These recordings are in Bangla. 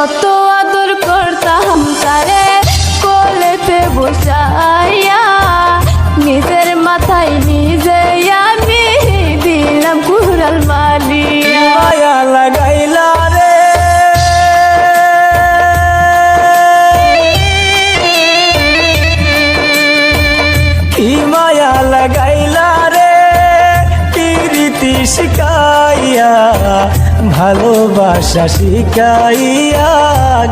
কত আদর করতাম তারে কোলেতে বসাইয়া, নিজের মাথায় নিজে আমি দিলাম কুড়াল মারিয়া। মায়া লাগাইলা রে কি মায়া লাগাইলা রে প্রীতি শিখাইয়া, ভালোবাসা শিখাইয়া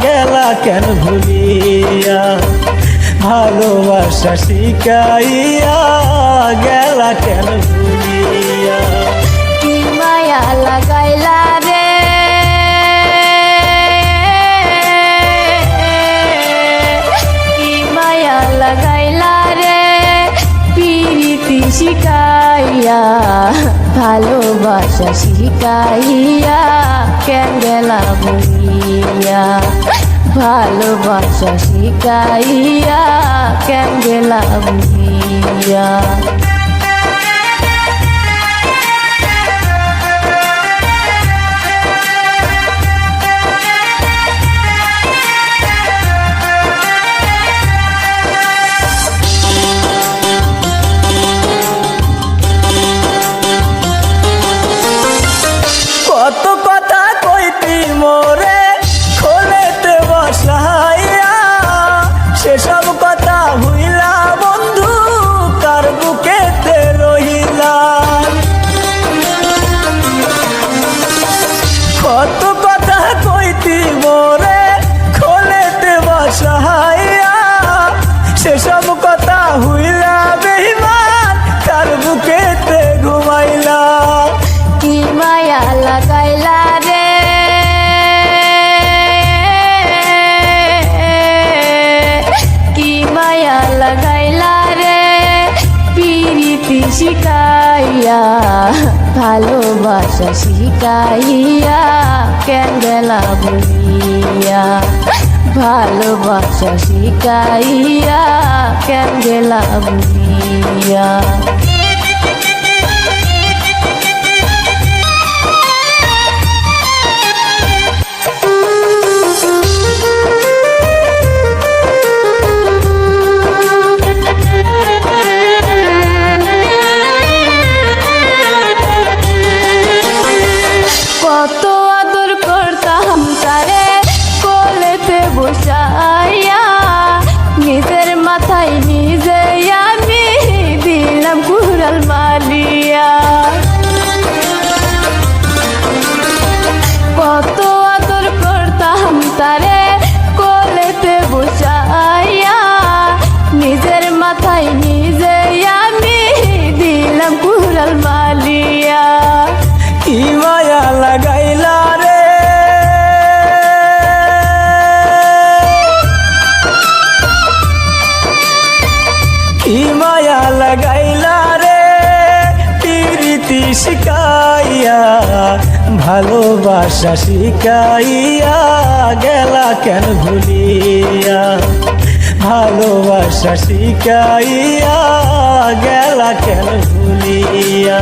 গেলা কেন ভুলিয়া, ভালোবাসা শিখাইয়া গেলা কেন ভুলিয়া। কি মায়া লাগাইলা রে কি মায়া লাগাইলা রে প্রীতি শিখাইয়া, ভালোবাসা শিখাইয়া কেন গেলা ভুলিয়া, ভালোবাসা শিখাইয়া কেন গেলা ভুলিয়া। কত কথা কইতি মোরে খোলেতে বসাইয়া, সেসব কথা হইলা বন্ধু কার বুকেতে রহিলা। কত কথা কইতি মোরে খোলেতে বসাইয়া, সেসব কথা হইলা বেঈমান কার বুকেতে ঘুমাইলা। কি মায়া লাগাইলা রে কি মায়া লাগাইলা রে প্রীতি শিখাইয়া, ভালোবাসা শিখাইয়া কেন গেলা ভুলিয়া, ভালোবাসা শিখাইয়া কেন গেলা ভুলিয়া। কত আদর করতাম তারে কোলেতে বসাইয়া, নিজের মাথায় নিজে আমি দিলাম কুড়াল মারিয়া। কত আদর করতাম তারে কোলেতে বসাইয়া, নিজের মাথায় নিজে আমি দিলাম কুড়াল মারিয়া। কি মায়া লাগাইলা রে কি মায়া লাগাইলা রে প্রীতি শিখাইয়া, ভালোবাসা শিখাইয়া গেলা কেন ভুলিয়া, ভালোবাসা শিখাইয়া গেলা কেন ভুলিয়া।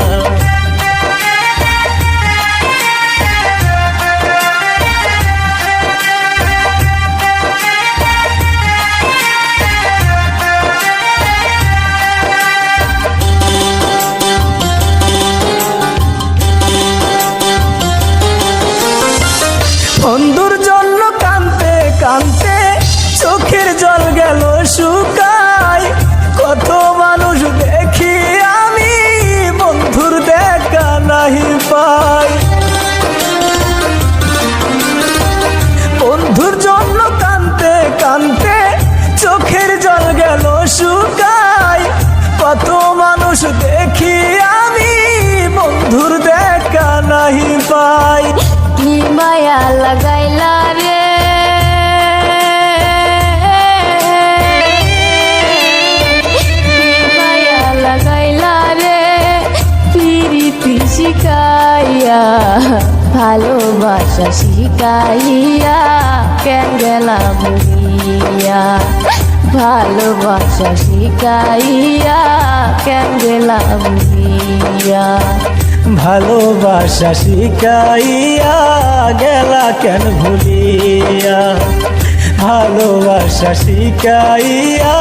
বন্ধুর জন্য কাঁদতে কাঁদতে চোখের জল গেল শুকায়, কত মানুষ দেখি আমি বন্ধুর দেখা নাহি পাই। বন্ধুর জন্য কাঁদতে কাঁদতে চোখের জল গেল শুকায়, কত মানুষ দেখি আমি বন্ধুর দেখা নাহি পাই। কি মায়া লাগাইলা রে কি মায়া লাগাইলা রে প্রীতি শিখাইয়া, ভালোবাসা শিখাইয়া কেন গেলা ভুলিয়া, ভালোবাসা শিখাইয়া কেন গেলা ভুলিয়া। ভালোবাসা শিখাইয়া গেলা কেন ভুলিয়া, ভালোবাসা শিখাইয়া